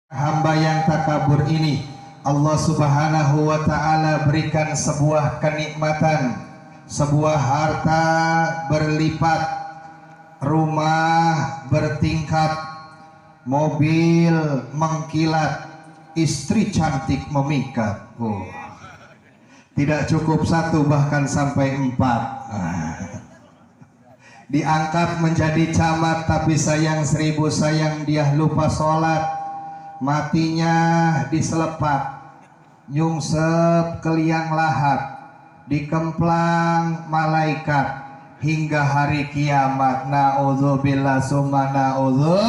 Hamba yang takabur ini Allah subhanahu wa ta'ala berikan sebuah kenikmatan, sebuah harta berlipat, rumah bertingkat, mobil mengkilat, istri cantik memikat. Tidak cukup satu, bahkan sampai 4. Diangkat menjadi camat, tapi sayang 1000 sayang dia lupa sholat. Matinya diselepat, nyungsep ke liang lahat, dikemplang malaikat hingga hari kiamat. Na'udzubillah summa na'udzu.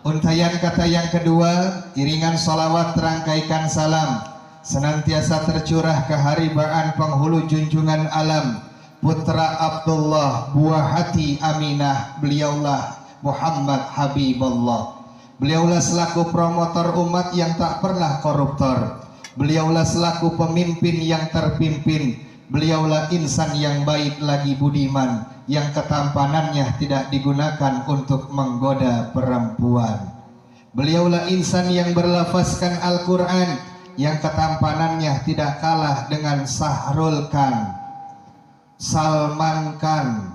Untayan kata yang kedua, iringan salawat terangkaikan salam senantiasa tercurah keharibaan penghulu junjungan alam, putra Abdullah, buah hati Aminah, beliaulah Muhammad Habibullah. Beliaulah selaku promotor umat yang tak pernah koruptor. Beliaulah selaku pemimpin yang terpimpin. Beliaulah insan yang baik lagi budiman, yang ketampanannya tidak digunakan untuk menggoda perempuan. Beliaulah insan yang berlafazkan Al-Quran, yang ketampanannya tidak kalah dengan Sahrul Khan, Salman Khan,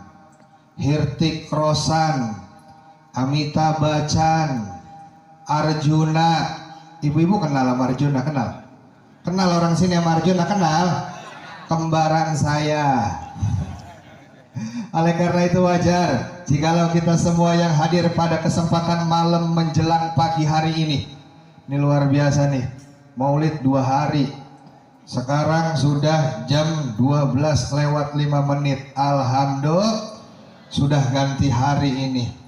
Hirtik Roshan, Amitabh Bachchan, Arjuna. Ibu-ibu kenal sama Arjuna? Kenal orang sini sama Arjuna? Kenal? Kembaran saya. Oleh karena itu wajar jikalau kita semua yang hadir pada kesempatan malam menjelang pagi hari ini. Ini luar biasa nih, Maulid 2 hari. Sekarang sudah jam 12:05. Alhamdulillah sudah ganti hari ini.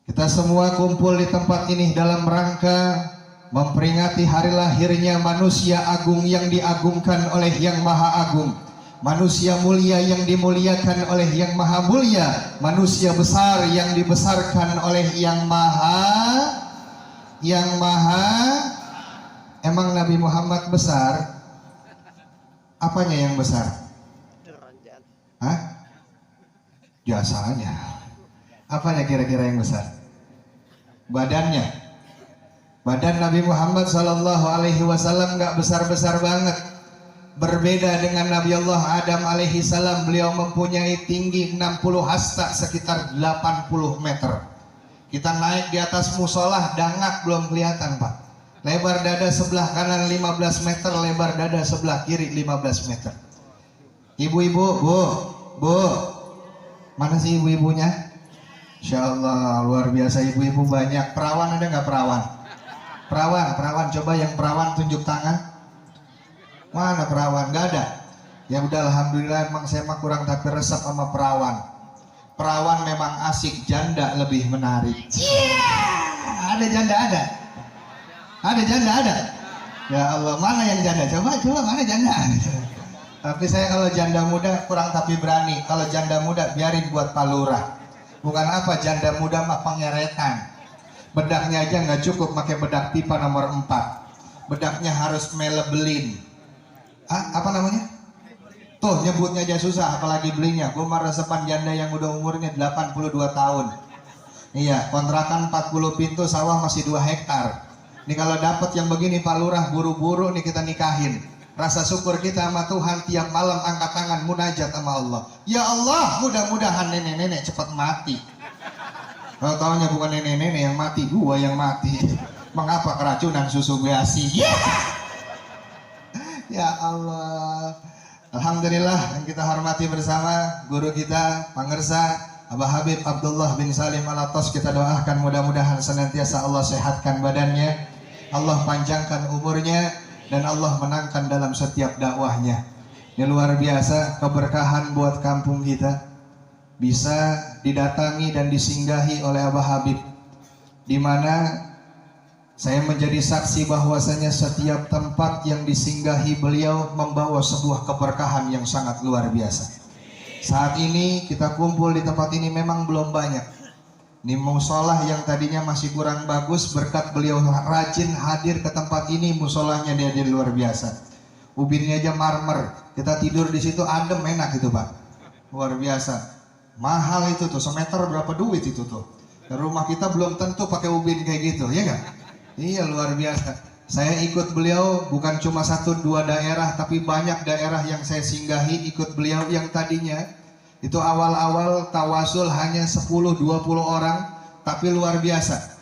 Kita semua kumpul di tempat ini dalam rangka memperingati hari lahirnya manusia agung yang diagungkan oleh Yang Maha Agung, manusia mulia yang dimuliakan oleh Yang Maha Mulia, manusia besar yang dibesarkan oleh Yang Maha. Emang Nabi Muhammad besar? Apanya yang besar? Hah? Jasanya. Apanya kira-kira yang besar? Badannya. Badan Nabi Muhammad sallallahu alaihi wasallam nggak besar-besar banget. Berbeda dengan Nabi Allah Adam alaihi salam, beliau mempunyai tinggi 60 hasta, sekitar 80 meter. Kita naik di atas musolah, dangak belum kelihatan, Pak. Lebar dada sebelah kanan 15 meter, lebar dada sebelah kiri 15 meter. Ibu-ibu, Bu. Mana sih ibu-ibunya? Insya Allah luar biasa, ibu-ibu banyak. Perawan ada nggak perawan? Perawan, coba yang perawan tunjuk tangan. Mana perawan? Nggak ada. Ya udah, alhamdulillah, emang saya mah kurang tapi resep sama perawan. Perawan memang asik, janda lebih menarik. Ada janda ada? Ada janda ada? Ya Allah, mana yang janda? Coba mana janda? Tapi saya kalau janda muda kurang tapi berani. Kalau janda muda biarin buat Pak Lurah. Bukan apa, janda muda mah pengeretan. Bedaknya aja nggak cukup pakai bedak pipa nomor 4. Bedaknya harus melebelin. Apa namanya? Tuh nyebutnya aja susah, apalagi belinya. Gue mah resepan janda yang udah umurnya 82 tahun. Iya, kontrakan 40 pintu, sawah masih 2 hektar. Nih kalau dapat yang begini Pak Lurah, buru-buru nih kita nikahin. Rasa syukur kita sama Tuhan tiap malam angkat tangan munajat sama Allah. Ya Allah, mudah-mudahan nenek-nenek cepat mati. Kalau taunya bukan nenek-nenek yang mati, gua yang mati. Mengapa keracunan susu BASI? Ya Allah. Alhamdulillah, yang kita hormati bersama guru kita, Pangersa Abah Habib Abdullah bin Salim Alatos, kita doakan mudah-mudahan senantiasa Allah sehatkan badannya, Allah panjangkan umurnya, dan Allah menangkan dalam setiap dakwahnya. Ini luar biasa keberkahan buat kampung kita, bisa didatangi dan disinggahi oleh Abah Habib, di mana saya menjadi saksi bahwasanya setiap tempat yang disinggahi beliau membawa sebuah keberkahan yang sangat luar biasa. Saat ini kita kumpul di tempat ini memang belum banyak. Ini musolah yang tadinya masih kurang bagus, berkat beliau rajin hadir ke tempat ini, musolahnya dia luar biasa. Ubinnya aja marmer, kita tidur di situ adem enak gitu Pak. Luar biasa. Mahal itu tuh, semeter berapa duit itu tuh. Rumah kita belum tentu pakai ubin kayak gitu, ya nggak? Iya, luar biasa. Saya ikut beliau bukan cuma 1-2 daerah, tapi banyak daerah yang saya singgahi ikut beliau yang tadinya itu awal-awal tawasul hanya 10-20 orang, tapi luar biasa.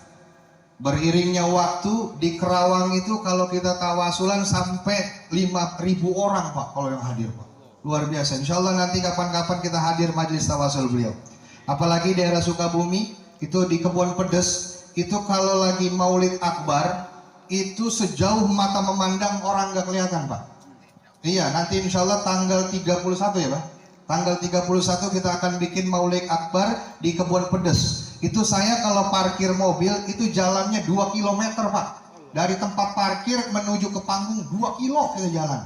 Beriringnya waktu di Kerawang itu kalau kita tawasulan sampai 5.000 orang Pak kalau yang hadir Pak. Luar biasa. Insya Allah nanti kapan-kapan kita hadir majelis tawasul beliau. Apalagi daerah Sukabumi itu di Kebun Pedes itu kalau lagi Maulid Akbar itu sejauh mata memandang orang nggak kelihatan Pak. Iya, nanti insya Allah tanggal 31 ya Pak. Tanggal 31 kita akan bikin Maulid Akbar di Kebun Pedes. Itu saya kalau parkir mobil itu jalannya 2 km Pak. Dari tempat parkir menuju ke panggung 2 kilo kita jalan.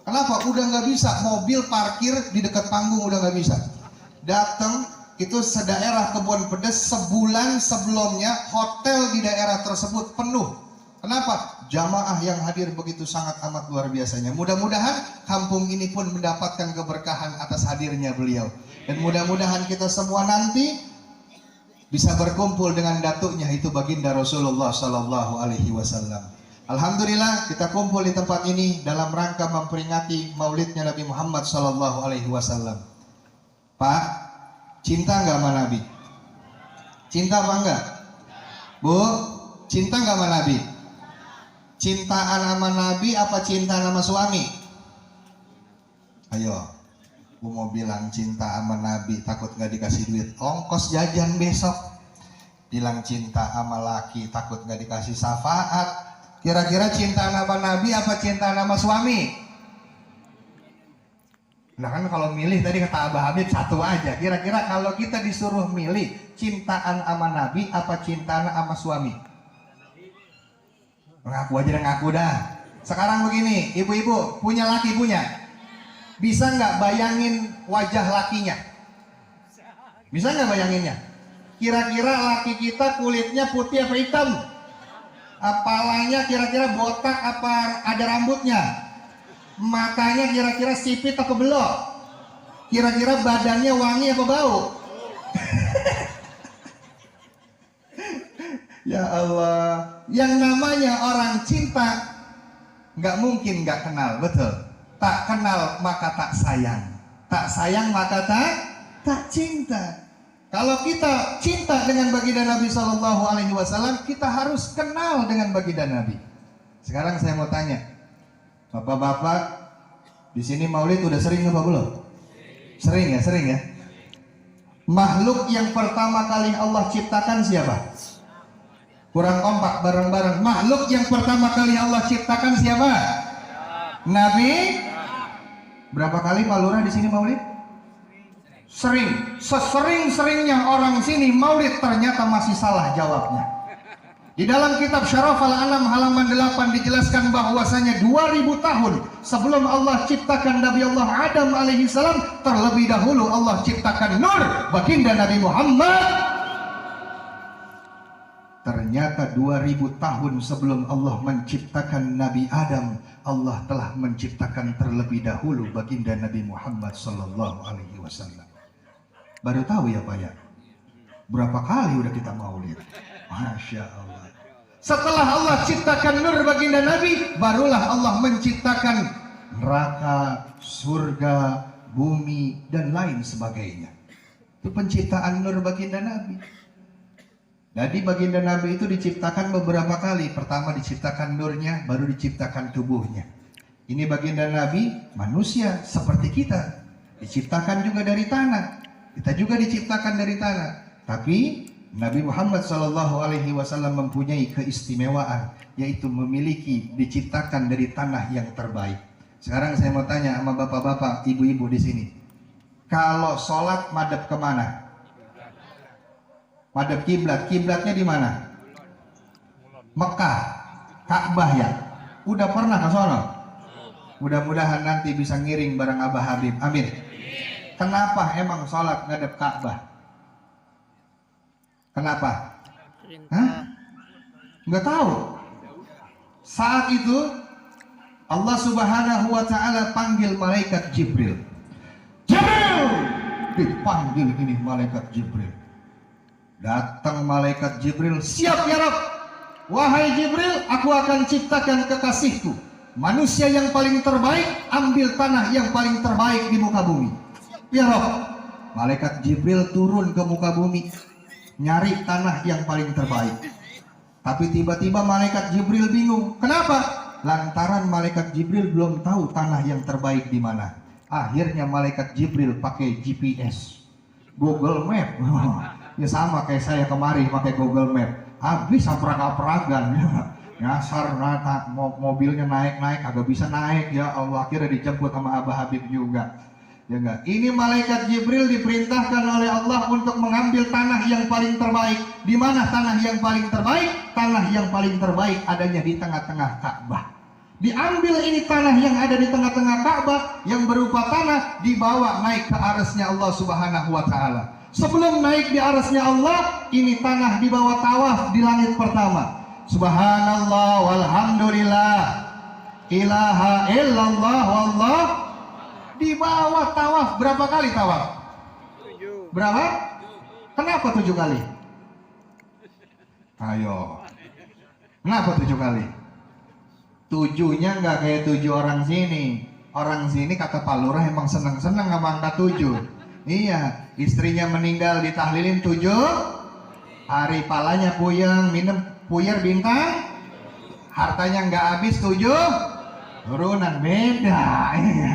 Kenapa? Udah nggak bisa mobil parkir di dekat panggung, udah nggak bisa. Datang itu sedaerah Kebun Pedes, sebulan sebelumnya hotel di daerah tersebut penuh. Kenapa? Jamaah yang hadir begitu sangat amat luar biasanya. Mudah-mudahan kampung ini pun mendapatkan keberkahan atas hadirnya beliau. Dan mudah-mudahan kita semua nanti bisa berkumpul dengan datuknya itu baginda Rasulullah Sallallahu Alaihi Wasallam. Alhamdulillah kita kumpul di tempat ini dalam rangka memperingati maulidnya Nabi Muhammad Sallallahu Alaihi Wasallam. Pak, cinta nggak sama Nabi? Cinta apa enggak? Bu, cinta nggak sama Nabi? Cintaan sama Nabi apa cinta sama suami? Ayo, bu mau bilang cinta sama Nabi takut nggak dikasih duit ongkos jajan besok. Bilang cinta sama laki takut nggak dikasih syafaat. Kira-kira cinta sama Nabi apa cinta sama suami? Nah kan kalau milih tadi kata Abah Habib satu aja. Kira-kira kalau kita disuruh milih cintaan sama Nabi apa cintaan sama suami? Ngaku aja dan ngaku dah. Sekarang begini, ibu-ibu punya laki punya? Bisa nggak bayangin wajah lakinya? Bisa nggak bayanginnya? Kira-kira laki kita kulitnya putih apa hitam? Apalanya kira-kira botak apa ada rambutnya? Matanya kira-kira sipit apa belok? Kira-kira badannya wangi apa bau? Ya Allah, yang namanya orang cinta nggak mungkin nggak kenal, betul? Tak kenal maka tak sayang, tak sayang maka tak cinta. Kalau kita cinta dengan baginda Nabi Shallallahu Alaihi Wasallam, kita harus kenal dengan baginda Nabi. Sekarang saya mau tanya, bapak-bapak di sini maulid udah sering apa belum? Sering ya. Makhluk yang pertama kali Allah ciptakan siapa? Kurang kompak bareng-bareng. Makhluk yang pertama kali Allah ciptakan siapa? Nabi. Berapa kali Pak Lurah di sini maulid? Sering. Sesering-seringnya orang sini maulid ternyata masih salah jawabnya. Di dalam kitab Syaraf Al-Anam halaman 8 dijelaskan bahwasanya 2000 tahun sebelum Allah ciptakan Nabi Allah Adam alaihi salam, terlebih dahulu Allah ciptakan Nur baginda Nabi Muhammad. Ternyata 2000 tahun sebelum Allah menciptakan Nabi Adam, Allah telah menciptakan terlebih dahulu baginda Nabi Muhammad sallallahu alaihi wasallam. Baru tahu ya Pak ya? Berapa kali udah kita maulid? Masya Allah. Setelah Allah ciptakan nur baginda Nabi, barulah Allah menciptakan neraka, surga, bumi, dan lain sebagainya. Itu penciptaan nur baginda Nabi. Jadi baginda Nabi itu diciptakan beberapa kali. Pertama diciptakan nurnya, baru diciptakan tubuhnya. Ini baginda Nabi manusia seperti kita. Diciptakan juga dari tanah. Kita juga diciptakan dari tanah. Tapi Nabi Muhammad SAW mempunyai keistimewaan, yaitu memiliki diciptakan dari tanah yang terbaik. Sekarang saya mau tanya sama bapak-bapak, ibu-ibu di sini. Kalau sholat madhab kemana? Madhab kiblat. Kiblatnya di mana? Mekah, Ka'bah ya. Udah pernah ke sono? Mudah-mudahan nanti bisa ngiring bareng Abah Habib. Amin. Kenapa emang sholat ngadep Ka'bah? Kenapa? Hah? Nggak tahu. Saat itu Allah Subhanahu wa Ta'ala panggil malaikat Jibril. Jibril! Dipanggil ini malaikat Jibril. Datang malaikat Jibril, siap ya Rabb. Wahai Jibril, aku akan ciptakan kekasihku, manusia yang paling terbaik, ambil tanah yang paling terbaik di muka bumi. Ya Rabb. Malaikat Jibril turun ke muka bumi, nyari tanah yang paling terbaik. Tapi tiba-tiba malaikat Jibril bingung. Kenapa? Lantaran malaikat Jibril belum tahu tanah yang terbaik di mana. Akhirnya malaikat Jibril pakai GPS, Google Map. Ya sama kayak saya kemarin pakai Google Map. Habis aprak-apragan. Nyasar rata, mobilnya naik-naik, agak bisa naik. Ya Allah, akhirnya dijemput sama Abah Habib juga. Ya enggak? Ini malaikat Jibril diperintahkan oleh Allah untuk mengambil tanah yang paling terbaik. Di mana tanah yang paling terbaik? Tanah yang paling terbaik adanya di tengah-tengah Ka'bah. Diambil ini tanah yang ada di tengah-tengah Ka'bah yang berupa tanah, dibawa naik ke arasnya Allah Subhanahu wa taala. Sebelum naik di arasnya Allah, ini tanah dibawa tawaf di langit pertama. Subhanallah walhamdulillah ilaha illallah wallah. Dibawa tawaf berapa kali tawaf? 7. Berapa? Kenapa 7 kali? Ayo. Kenapa 7 kali? 7-nya nggak kayak 7 orang sini. Orang sini kata Pak Lurah emang seneng-seneng sama angka 7. Iya, istrinya meninggal ditahlilin 7 hari, palanya puyeng, minum puyer bintang, hartanya nggak habis 7 turunan, beda. Iya.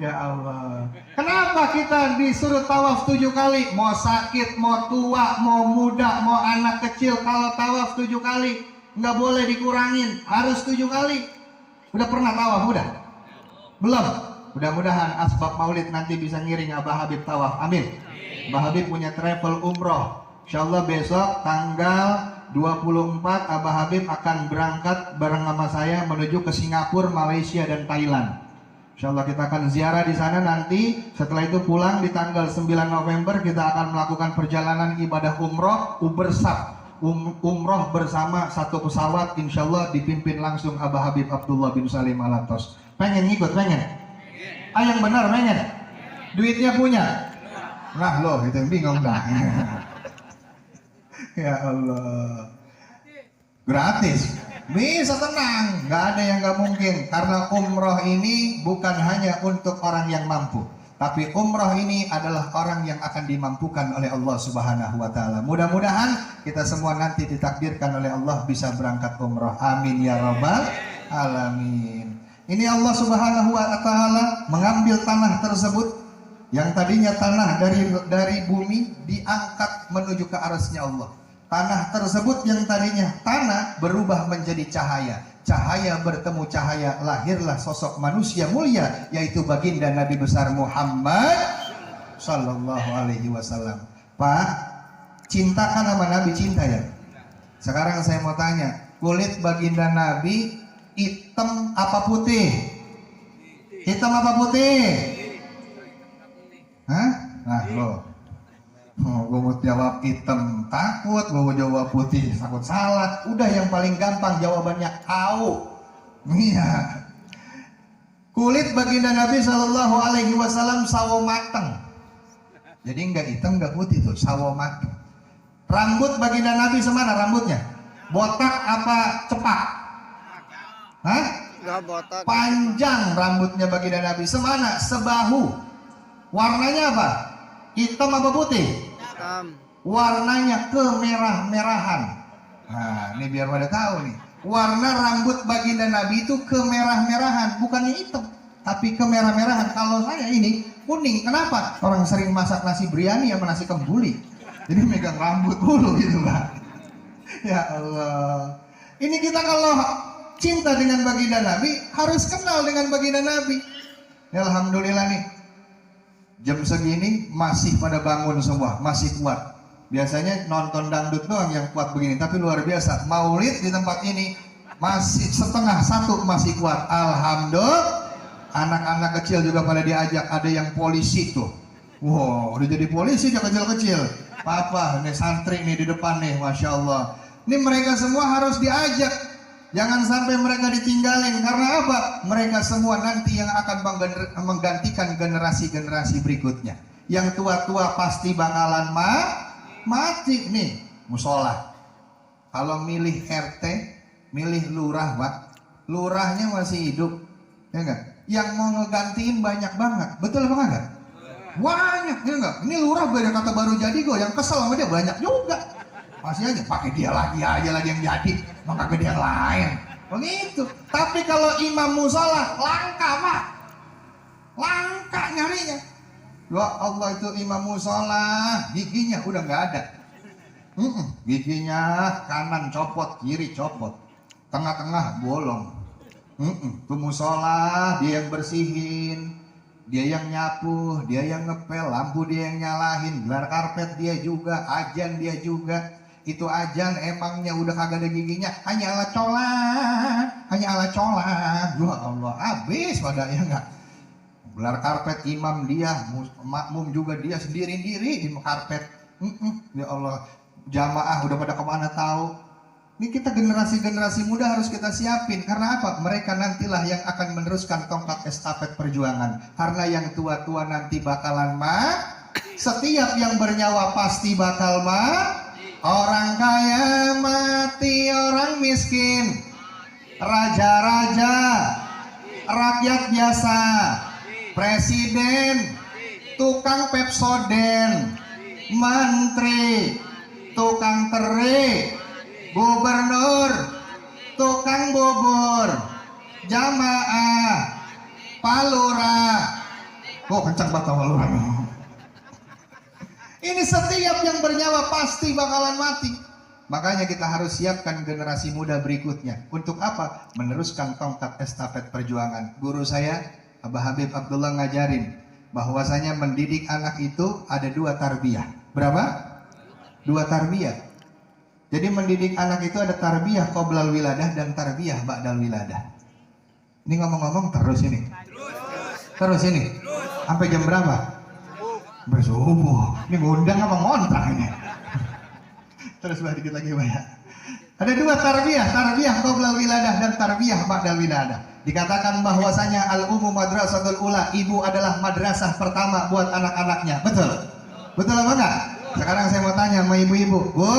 Ya Allah. Kenapa kita disuruh tawaf 7 kali? Mau sakit, mau tua, mau muda, mau anak kecil, kalau tawaf 7 kali nggak boleh dikurangin, harus 7 kali. Udah pernah tawaf? Udah? Belum? Mudah-mudahan asbab maulid nanti bisa ngiring Abah Habib tawaf. Amin. Abah Habib punya travel umroh. Insyaallah besok tanggal 24 Abah Habib akan berangkat bareng sama saya menuju ke Singapura, Malaysia dan Thailand. Insyaallah kita akan ziarah di sana nanti. Setelah itu pulang di tanggal 9 November kita akan melakukan perjalanan ibadah umroh, umroh bersama satu pesawat, insyaallah dipimpin langsung Abah Habib Abdullah bin Salim Alatos. Pengen ngikut? Pengen? Yang benar pengen? Duitnya punya? Nah loh, itu yang bingung dah. Ya Allah. Gratis. Bisa tenang, nggak ada yang nggak mungkin. Karena umroh ini bukan hanya untuk orang yang mampu, tapi umroh ini adalah orang yang akan dimampukan oleh Allah Subhanahu wa taala. Mudah-mudahan kita semua nanti ditakdirkan oleh Allah bisa berangkat umroh. Amin ya rabbal alamin. Ini Allah Subhanahu wa taala mengambil tanah tersebut yang tadinya tanah dari bumi diangkat menuju ke arasnya Allah. Tanah tersebut yang tadinya tanah berubah menjadi cahaya. Cahaya bertemu cahaya, lahirlah sosok manusia mulia, yaitu baginda Nabi besar Muhammad Sallallahu Alaihi Wasallam. Pak, cintakan sama Nabi, cinta ya? Sekarang saya mau tanya, kulit baginda Nabi hitam apa putih? Hitam apa putih? Hah? Nah loh. Gue mau jawab hitam takut, gue mau jawab putih takut salah. Udah yang paling gampang jawabannya tahu. Iya. Kulit baginda Nabi Shallallahu Alaihi Wasallam sawo mateng. Jadi nggak hitam nggak putih tuh, sawo mateng. Rambut baginda Nabi semana rambutnya? Botak apa cepak? Hah? Nggak botak. Panjang rambutnya baginda Nabi semana, sebahu. Warnanya apa? Hitam apa putih? Hitam. Warnanya kemerah-merahan. Nah, ini biar pada tahu nih. Warna rambut baginda Nabi itu kemerah-merahan, bukannya hitam, tapi kemerah-merahan. Kalau saya ini kuning. Kenapa? Orang sering masak nasi biryani sama nasi kembuli. Jadi megang rambut dulu gitu, Pak. Ya Allah. Ini kita kalau cinta dengan baginda Nabi harus kenal dengan baginda Nabi. Ya, alhamdulillah nih. Jam segini masih pada bangun semua, masih kuat. Biasanya nonton dangdut doang yang kuat begini, tapi luar biasa. Maulid di tempat ini masih setengah satu masih kuat. Alhamdulillah. Anak-anak kecil juga pada diajak. Ada yang polisi tuh. Wow, udah jadi polisi dia kecil-kecil. Papa, nih santri nih di depan nih, masya Allah. Ini mereka semua harus diajak. Jangan sampai mereka ditinggalin. Karena apa? Mereka semua nanti yang akan menggantikan generasi-generasi berikutnya. Yang tua-tua pasti bakalan mati nih musola. Kalau milih RT, milih lurah, Pak, lurahnya masih hidup, ya enggak? Yang mau ngegantiin banyak banget, betul apa enggak? Banyak, ya enggak? Ini lurah beda kata baru jadi kok, yang kesel sama dia banyak juga. Masih aja pakai dia aja lagi yang jadi, maka ke dia yang lain. Begitu. Tapi kalau imam musola langka, Pak. Langka nyarinya. Ya Allah, itu imam musola giginya udah nggak ada. Giginya kanan copot, kiri copot, tengah-tengah bolong. Tuh musola dia yang bersihin, dia yang nyapu, dia yang ngepel, lampu dia yang nyalahin, gelar karpet dia juga, ajan dia juga. Itu ajan emangnya udah kagak ada giginya, hanya ala colan, hanya ala colan. Ya Allah, habis pada ya enggak. Gelar karpet imam dia, makmum juga dia sendiri-sendiri di karpet. Ya Allah, jamaah udah pada kemana tahu. Ini kita generasi-generasi muda harus kita siapin. Karena apa? Mereka nantilah yang akan meneruskan tongkat estafet perjuangan. Karena yang tua-tua nanti bakalan setiap yang bernyawa pasti bakal orang kaya mati, orang miskin, raja-raja, rakyat biasa, presiden, tukang Pepsoden, menteri, tukang teri, gubernur, tukang bubur, jamaah, palura. Oh, kencang banget palura. Ini setiap yang bernyawa pasti bakalan mati. Makanya kita harus siapkan generasi muda berikutnya. Untuk apa? Meneruskan tongkat estafet perjuangan. Guru saya, Abah Habib Abdullah ngajarin bahwasanya mendidik anak itu ada 2 tarbiyah. Berapa? 2 tarbiyah. Jadi mendidik anak itu ada tarbiyah qoblal wiladah dan tarbiyah ba'dal wiladah. Ini ngomong-ngomong terus ini. Terus ini. Sampai jam berapa? Bersubuh. Ini ngundang apa ngontrak ini? Terus dikit lagi Pak ya. Ada 2 tarbiyah, tarbiyah qoblal wiladah dan tarbiyah ba'dal wiladah. Dikatakan bahwasanya al-ummu madrasatul ula, ibu adalah madrasah pertama buat anak-anaknya. Betul? Betul apa enggak? Sekarang saya mau tanya sama ibu-ibu. Bu,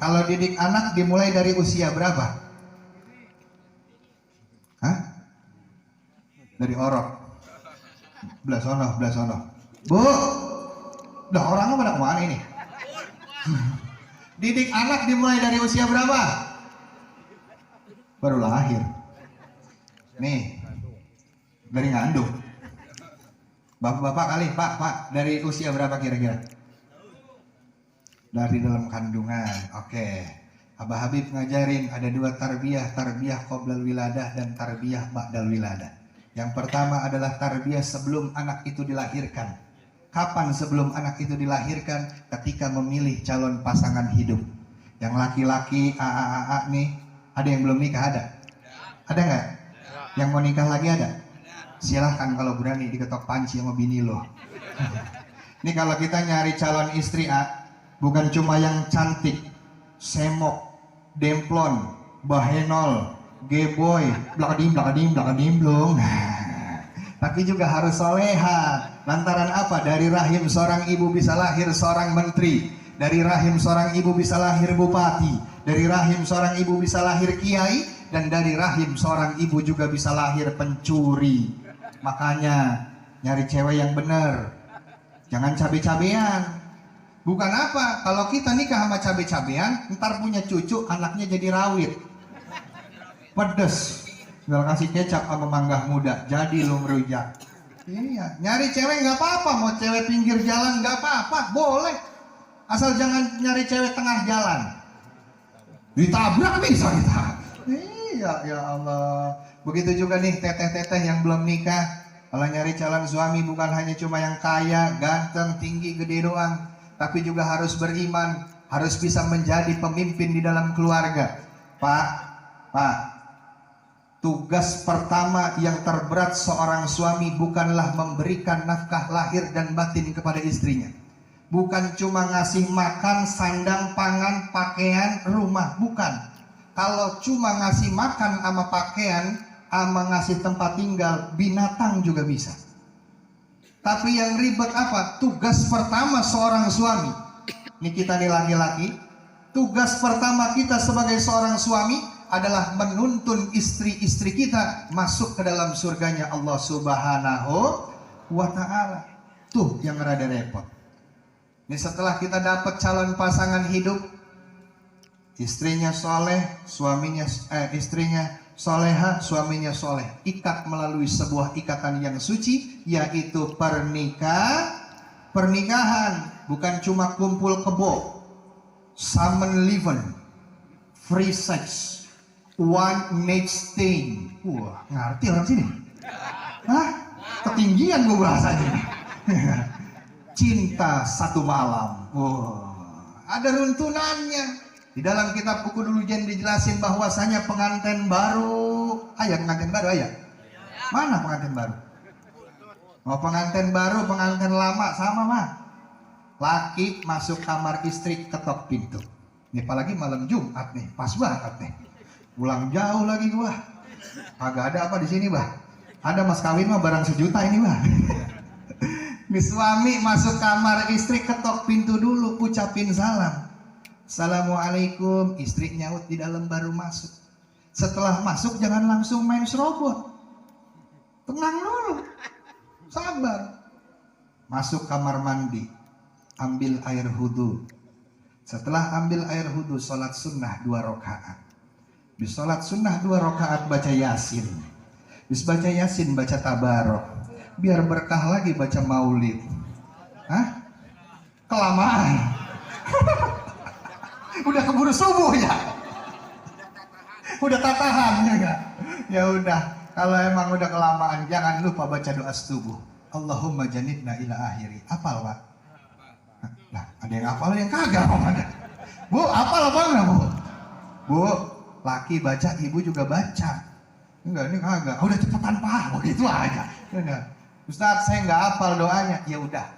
kalau didik anak dimulai dari usia berapa? Hah? Dari orok. Belas sono. Bu, udah orangnya pada kemana ini? Didik anak dimulai dari usia berapa? Baru lahir. Nih, dari ngandung. Bapak-bapak kali, Pak, dari usia berapa kira-kira? Dari dalam kandungan. Oke. Abah Habib ngajarin ada 2 tarbiyah, tarbiyah qoblal wiladah dan tarbiyah ba'dal wiladah. Yang pertama adalah tarbiyah sebelum anak itu dilahirkan. Kapan sebelum anak itu dilahirkan? Ketika memilih calon pasangan hidup. Yang laki-laki AA nih, ada yang belum nikah ada? Ada nggak? Yang mau nikah lagi ada? Silahkan kalau berani diketok panci sama bini lo. Ini kalau kita nyari calon istri bukan cuma yang cantik, semok, demplon, bahenol, geboy, blakadim belum. Tapi juga harus soleha. Lantaran apa? Dari rahim seorang ibu bisa lahir seorang menteri. Dari rahim seorang ibu bisa lahir bupati. Dari rahim seorang ibu bisa lahir kiai. Dan dari rahim seorang ibu juga bisa lahir pencuri. Makanya nyari cewek yang bener. Jangan cabe-cabean. Bukan apa? Kalau kita nikah sama cabe-cabean, ntar punya cucu anaknya jadi rawit. Pedes. Tinggal kasih kecap sama mangga muda, jadi lo merujak. Iya, nyari cewek nggak apa-apa, mau cewek pinggir jalan nggak apa-apa, boleh. Asal jangan nyari cewek tengah jalan. Ditabrak bisa kita. Iya, ya Allah. Begitu juga nih teteh-teteh yang belum nikah. Kalau nyari calon suami bukan hanya cuma yang kaya, ganteng, tinggi, gede doang, tapi juga harus beriman, harus bisa menjadi pemimpin di dalam keluarga. Pak. Tugas pertama yang terberat seorang suami bukanlah memberikan nafkah lahir dan batin kepada istrinya. Bukan cuma ngasih makan, sandang, pangan, pakaian, rumah. Bukan. Kalau cuma ngasih makan sama pakaian, sama ngasih tempat tinggal, binatang juga bisa. Tapi yang ribet apa? Tugas pertama seorang suami Ini kita nih laki-laki, tugas pertama kita sebagai seorang suami adalah menuntun istri-istri kita masuk ke dalam surganya Allah Subhanahu wa ta'ala. Tuh yang rada repot. Ini setelah kita dapat calon pasangan hidup, istrinya soleh, istrinya soleha, suaminya soleh, ikat melalui sebuah ikatan yang suci, yaitu pernikahan. Bukan cuma kumpul kebo, summon living, free sex, one night stand. Wah, ngerti orang sini? Hah? Ketinggian gue bahasanya. Cinta satu malam. Wah, ada runtunannya. Di dalam kitab buku dulu Jen dijelasin bahwasanya pengantin baru. Pengantin baru ayah. Mana pengantin baru? Mau pengantin baru, pengantin lama sama mah. Laki masuk kamar istri, ketok pintu. Ini apalagi malam Jumat nih, pas banget nih. Pulang jauh lagi gua. Agak ada apa di sini, bah? Ada mas kawin mah barang sejuta ini, bah. Nih suami masuk kamar istri, ketok pintu dulu, ucapin salam. Assalamualaikum, istri nyaut di dalam baru masuk. Setelah masuk jangan langsung main serobot. Tenang dulu. Sabar. Masuk kamar mandi, ambil air wudhu. Setelah ambil air wudhu, sholat sunnah 2 rakaat. Di sholat sunnah 2 rakaat baca yasin. Bis baca yasin baca tabarok. Biar berkah lagi baca maulid. Hah? Kelamaan. Udah keburu subuh ya. Udah tatahan ya gak? Ya udah. Kalau emang udah kelamaan, jangan lupa baca doa setubuh. Allahumma janibna ila akhiri. Apal, Pak? Nah, ada yang apal, yang kagak. Bu, apal apa enggak, Bu? Bu, laki baca, ibu juga baca. Enggak, ini kagak. Udah cepetan, Pak. Begitu aja. Enggak. Ustaz, saya nggak hafal doanya. Ya udah.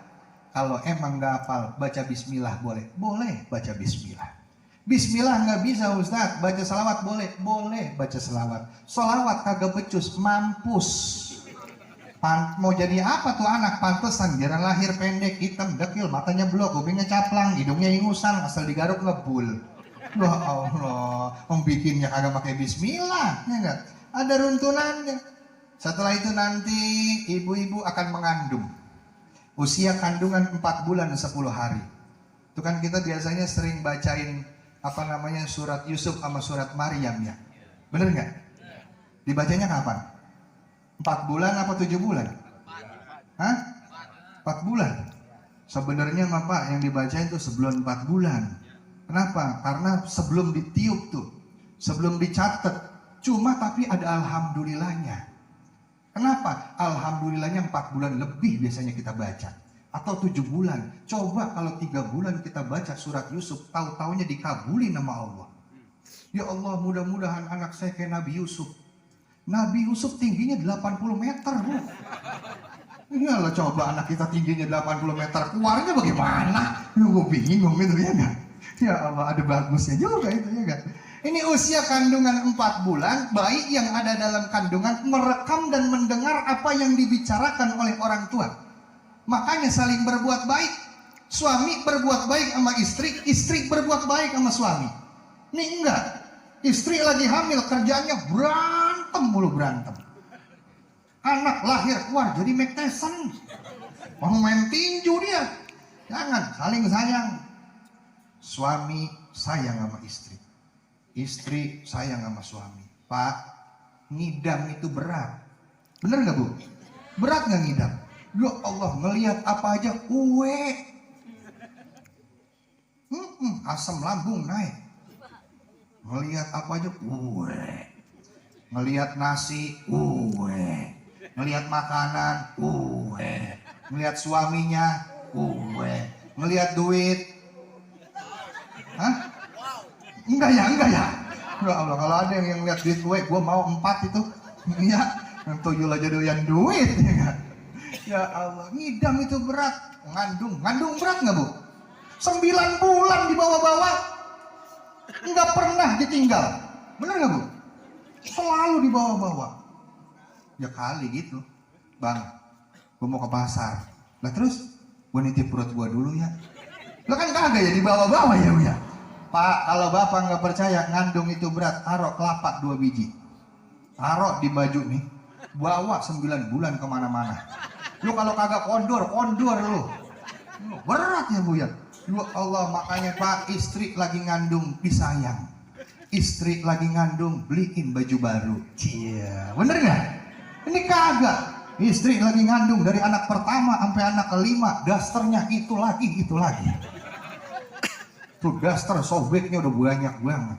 Kalau emang nggak hafal, baca bismillah boleh. Boleh baca bismillah. Bismillah nggak bisa Ustaz, baca selawat boleh. Boleh baca selawat. Selawat kagak becus, mampus. Mau jadi apa tuh anak? Pantesan jarang lahir pendek, hitam, dekil, matanya blok, kupingnya caplang, hidungnya ingusan, asal digaruk ngebul. Ya Allah, bikinnya kagak pakai bismillah, ya enggak? Ada runtunannya. Setelah itu nanti ibu-ibu akan mengandung. Usia kandungan 4 bulan 10 hari. Itu kan kita biasanya sering bacain surat Yusuf sama surat Maryam ya. Bener nggak? Dibacanya kapan? 4 bulan apa 7 bulan? Hah? 4 bulan. Sebenarnya Pak yang dibacain itu sebelum 4 bulan. Kenapa? Karena sebelum ditiup tuh, sebelum dicatat. Cuma tapi ada alhamdulillahnya. Kenapa? Alhamdulillahnya 4 bulan lebih biasanya kita baca. Atau 7 bulan. Coba kalau 3 bulan kita baca surat Yusuf, tahu-taunya dikabuli nama Allah. Ya Allah, mudah-mudahan anak saya kayak Nabi Yusuf. Nabi Yusuf tingginya 80 meter, Bu. Iyalah coba anak kita tingginya 80 meter, keluarnya bagaimana? Gue bingung gitu ya enggak? Ya Allah, ada bagusnya juga itu ya enggak? Ini usia kandungan 4 bulan, bayi yang ada dalam kandungan merekam dan mendengar apa yang dibicarakan oleh orang tua. Makanya saling berbuat baik. Suami berbuat baik sama istri, istri berbuat baik sama suami. Ini enggak. Istri lagi hamil, kerjanya berantem mulu berantem. Anak lahir keluar jadi Mike Tyson. Mau main tinju dia. Jangan, saling sayang. Suami sayang sama istri. Istri sayang sama suami. Pak, ngidam itu berat. Bener gak Bu? Berat gak ngidam? Ya Allah, ngelihat apa aja asam lambung naik. Ngelihat apa aja ngelihat nasi ngelihat makanan ngelihat suaminya ngelihat duit. Hah? Enggak ya. Ya Allah, kalau ada yang lihat duit gue mau 4 itu. Iya, yang tuyul aja doyan duit ya kan? Ya Allah, ngidam itu berat. Ngandung berat nggak Bu? 9 bulan dibawa-bawa, nggak pernah ditinggal. Bener nggak Bu? Selalu dibawa-bawa. Ya kali gitu, Bang. Gue mau ke pasar. Lah terus, gue nitip perut gue dulu ya. Lo kan kagak ya dibawa-bawa ya Uya. Pak, kalau bapak nggak percaya ngandung itu berat, taruh kelapa 2 biji, taruh di baju nih, bawa 9 bulan kemana-mana. Lu kalau kagak kondor lu. Berat ya Bu ya. Ya Allah, makanya Pak, istri lagi ngandung disayang. Istri lagi ngandung beliin baju baru. Cia, bener nggak? Ini kagak. Istri lagi ngandung dari anak pertama sampai anak kelima, dasternya itu lagi. Tuh daster sobeknya udah banyak banget.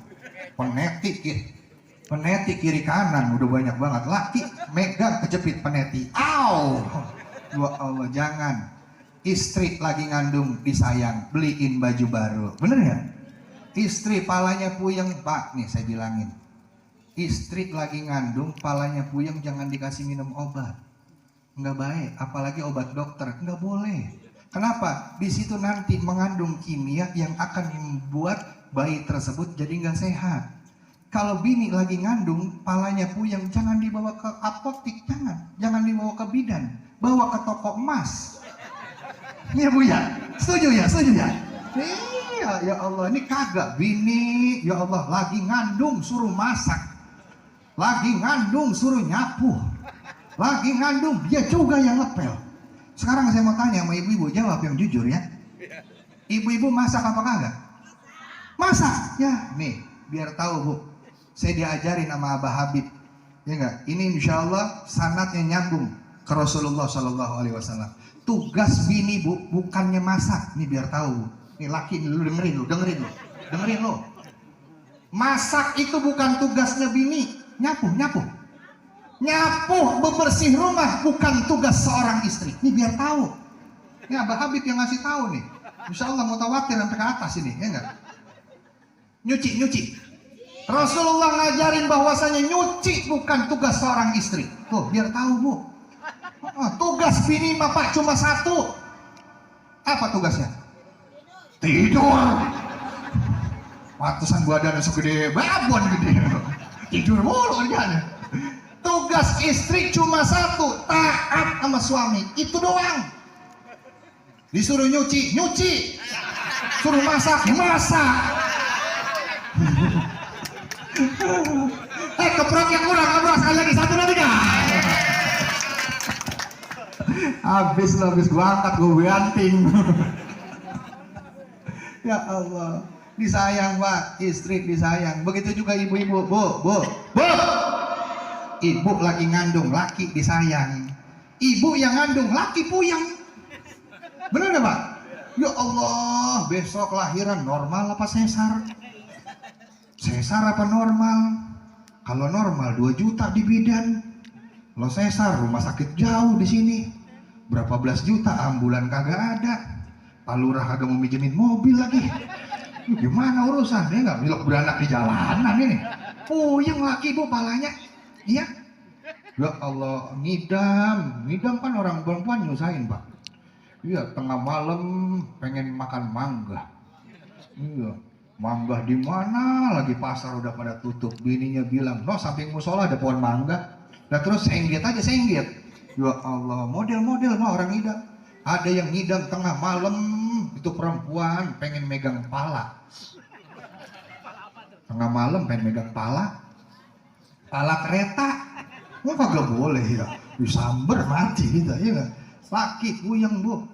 Peneti kiri kanan udah banyak banget. Laki megang kejepit peneti. Au. Ya Allah, jangan. Istri lagi ngandung disayang, beliin baju baru. Bener ya? Istri palanya puyeng, Pak, nih saya bilangin. Istri lagi ngandung, palanya puyeng, jangan dikasih minum obat. Nggak baik, apalagi obat dokter, nggak boleh. Kenapa? Di situ nanti mengandung kimia yang akan membuat bayi tersebut jadi nggak sehat. Kalau bini lagi ngandung, palanya puyeng, jangan dibawa ke apotik, jangan dibawa ke bidan, bawa ke toko emas. Iya Bu ya, setuju ya? Iya, ya Allah, ini kagak bini, ya Allah, lagi ngandung suruh masak, lagi ngandung suruh nyapu, lagi ngandung dia juga yang ngepel. Sekarang saya mau tanya sama ibu-ibu, jawab yang jujur ya. Ibu-ibu masak apa kagak? Masak, ya nih, biar tahu Bu, saya diajarin sama Abah Habib, ya enggak? Ini insya Allah sanadnya nyambung ke Rasulullah SAW. Tugas bini Bu bukannya masak, nih biar tahu. Nih laki, lu dengerin lu. Masak itu bukan tugasnya bini, nyapu, bebersih rumah bukan tugas seorang istri. Nih biar tahu. Ini Abah Habib yang ngasih tahu nih. Insya Allah mutawatir sampai ke atas ini, ya enggak? Nyuci. Rasulullah ngajarin bahwasanya nyuci bukan tugas seorang istri. Tuh, biar tahu Bu. Tugas bini mah Pak cuma satu. Apa tugasnya? Tidur. Pantesan badannya segede babon gede. Tidur mulu kerjanya. Tugas istri cuma satu, taat sama suami. Itu doang. Disuruh nyuci. Suruh masak. Keproknya kurang, sekali lagi, 1, 2, 3. Habis gue angkat, gue banting. Ya Allah, disayang Pak, istri disayang. Begitu juga ibu-ibu, Bu. Ibu lagi ngandung, laki disayang. Ibu yang ngandung, laki puyeng. Bener gak Pak? Ya Allah, besok lahiran normal apa sesar? Sesar apa normal? Kalau normal 2 juta di bidan. Kalau sesar rumah sakit jauh di sini. Berapa belas juta, ambulan kagak ada. Pak Lurah kagak mau minjemin mobil lagi. Gimana urusan? Dia nggak belok beranak di jalanan ini. Puyeng laki Bu palanya. Iya. Ya Allah, ngidam kan orang perempuan nyusahin Pak. Iya, tengah malam pengen makan mangga. Iya, mangga di mana? Lagi pasar udah pada tutup. Bininya bilang, "No, samping musola ada pohon mangga." Nah terus sengget. Ya Allah, model-model mah orang ngidam. Ada yang ngidam tengah malam, itu perempuan pengen megang pala. Tengah malam pengen megang pala kereta. Kagak boleh ya, disamber mati gitu ya. Laki puyeng Bu,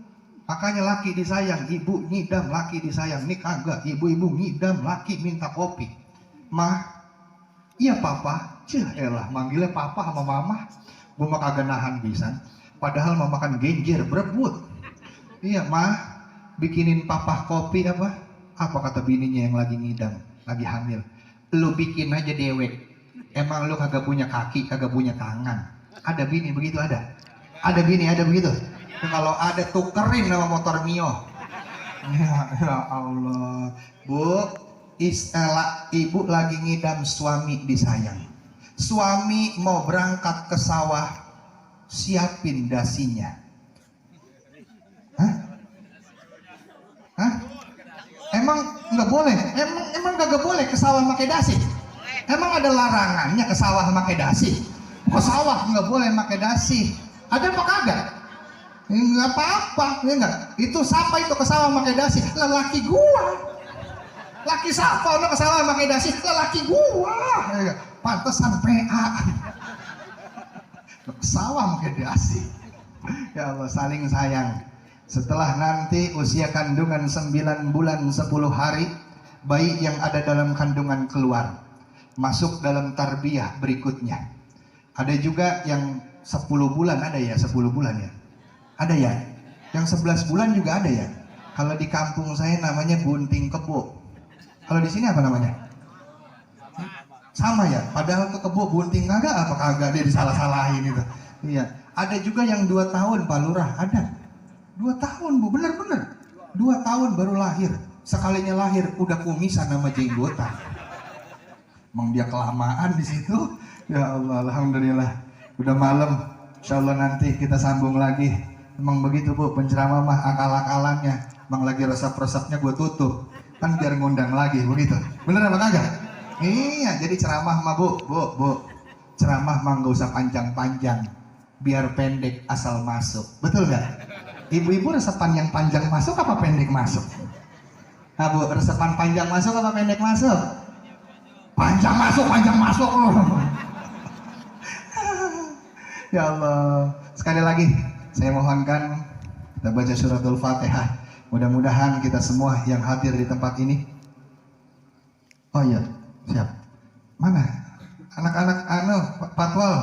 makanya laki disayang, ibu ngidam, laki disayang. Nih kagak, ibu-ibu ngidam, laki minta kopi. Mah, iya Papa, elah manggilnya Papa sama Mama. Gue mah kagak nahan pisan. Padahal mama kan genjer berebut. Iya Mah, bikinin Papa kopi apa? Apa kata bininya yang lagi ngidam, lagi hamil? Lu bikin aja dewek. Emang lu kagak punya kaki, kagak punya tangan. Ada bini begitu ada? Ada bini ada begitu? Kalau ada tukerin sama motor Mio. Ya Allah. Bu, ibu lagi ngidam, suami disayang. Suami mau berangkat ke sawah, siapin dasinya. Hah? Emang nggak boleh? Emang kagak boleh ke sawah pakai dasi? Emang ada larangannya ke sawah pakai dasi? Ke sawah nggak boleh pakai dasi. Ada apa kagak? Enggak apa-apa, ya enggak? Itu siapa itu ke sawah pakai dasi? Lelaki gua. Laki siapa ono ke sawah pakai dasi? Lelaki gua. Ya, pantesan PA. Ke sawah pakai dasi. Ya Allah, saling sayang. Setelah nanti usia kandungan 9 bulan 10 hari, bayi yang ada dalam kandungan keluar, masuk dalam tarbiyah berikutnya. Ada juga yang 10 bulan, ada ya 10 bulan ya? Ada ya? Yang 11 bulan juga ada ya? Kalau di kampung saya namanya bunting kebo. Kalau di sini apa namanya? Sama ya? Padahal ke kebo bunting kagak apa kagak, dia disalah-salahin itu. Iya. Ada juga yang 2 tahun Pak Lurah, ada. 2 tahun Bu, bener-bener. 2 tahun baru lahir. Sekalinya lahir udah kumisan sama jenggotan. Emang dia kelamaan di situ. Ya Allah, alhamdulillah. Udah malam. Insyaallah nanti kita sambung lagi. Emang begitu Bu, penceramah mah akal-akalannya. Emang lagi resep-resepnya gue tutup. Kan biar ngundang lagi begitu. Bener apa kagak? Iya, jadi ceramah mah Bu. Ceramah mah gak usah panjang-panjang. Biar pendek asal masuk. Betul gak? Ibu-ibu resepan yang panjang masuk apa pendek masuk? Nah Bu, resepan panjang masuk apa pendek masuk? Panjang masuk. Ya Allah, sekali lagi saya mohonkan kita baca suratul Fatihah. Mudah-mudahan kita semua yang hadir di tempat ini. Oh iya, siap. Mana? Anak-anak patwal.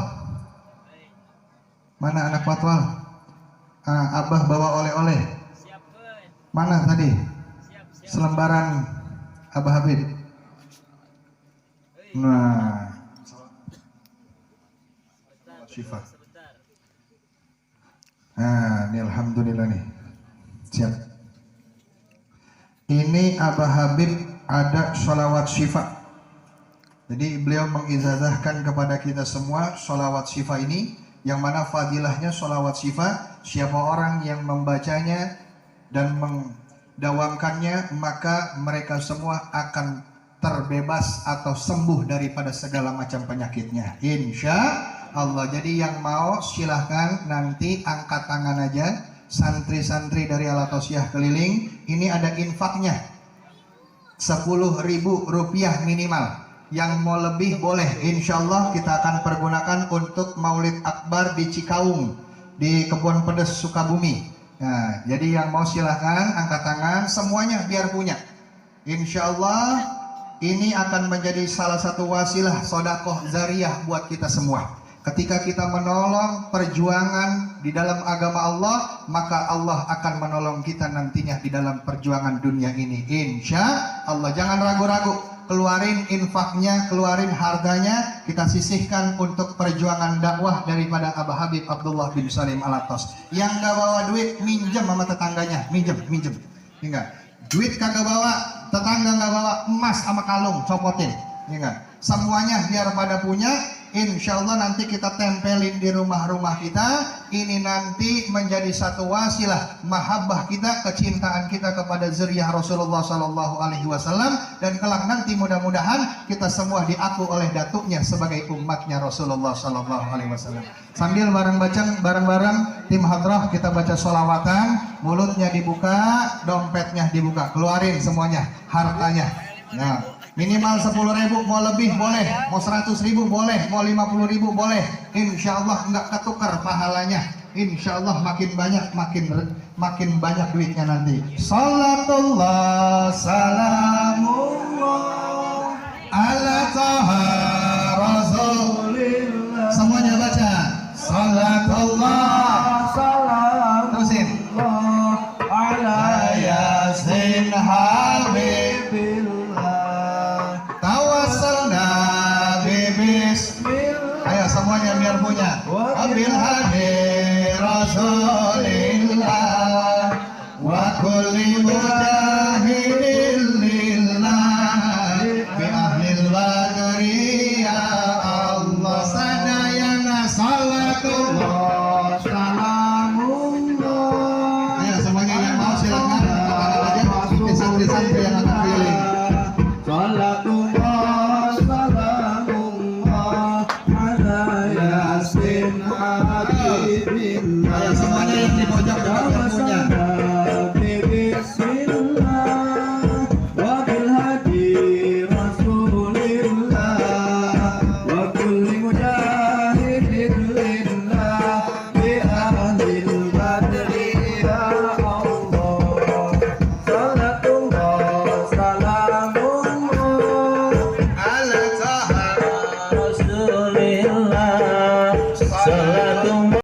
Mana anak patwal? Abah bawa oleh-oleh. Mana tadi? Selembaran Abah Habib. Nah, Syifa. Nah, ini alhamdulillah nih. Siap. Ini Abah Habib ada sholawat syifa. Jadi beliau mengizazahkan kepada kita semua sholawat syifa ini, yang mana fadilahnya sholawat syifa, siapa orang yang membacanya dan mendawamkannya, maka mereka semua akan terbebas atau sembuh daripada segala macam penyakitnya, insya Allah. Jadi yang mau silahkan nanti angkat tangan aja. Santri-santri dari Alatosiah keliling, ini ada infaknya 10.000 rupiah minimal. Yang mau lebih boleh, insya Allah kita akan pergunakan untuk Maulid Akbar di Cikaung, di Kebun Pedes Sukabumi. Nah, jadi yang mau silahkan angkat tangan, semuanya biar punya. Insya Allah ini akan menjadi salah satu wasilah sodakoh zariyah buat kita semua. Ketika kita menolong perjuangan di dalam agama Allah, maka Allah akan menolong kita nantinya di dalam perjuangan dunia ini, insya Allah. Jangan ragu-ragu, keluarin infaknya, keluarin harganya, kita sisihkan untuk perjuangan dakwah daripada Abah Habib Abdullah bin Salim Alatos. Yang gak bawa duit, minjem sama tetangganya, minjem. Enggak, duit kagak bawa, tetangga gak bawa, emas sama kalung, copotin. Enggak, semuanya biar pada punya. Insya Allah nanti kita tempelin di rumah-rumah kita. Ini nanti menjadi satu wasilah mahabbah kita, kecintaan kita kepada zuriyah Rasulullah Sallallahu Alaihi Wasallam. Dan kelak nanti mudah-mudahan kita semua diaku oleh datuknya sebagai umatnya Rasulullah Sallallahu Alaihi Wasallam. Sambil bareng-bareng tim hadrah kita baca sholawatan. Mulutnya dibuka, dompetnya dibuka, keluarin semuanya hartanya. Nah, minimal 10.000, mau lebih boleh, mau 100.000 boleh, mau 50.000 boleh. Insya Allah nggak ketukar pahalanya. Insya Allah makin banyak, makin banyak duitnya nanti. Salatullah salamullah ala taha rasulillah. Semuanya baca. Salatullah salamullah ala yasin habibillah. Ayo semuanya biar punya. Wabil hadi Rasulillah wa kulli mujahidin lillah bi ahlil badri ya Allah. Sadayana salatullah salamullah. Ayo semuanya yang mau silakan kepada aja santri-santri yang akan keliling. Salatullah salamullah ala yasin habibillah. Ayo semuanya yang di pojok juga punya.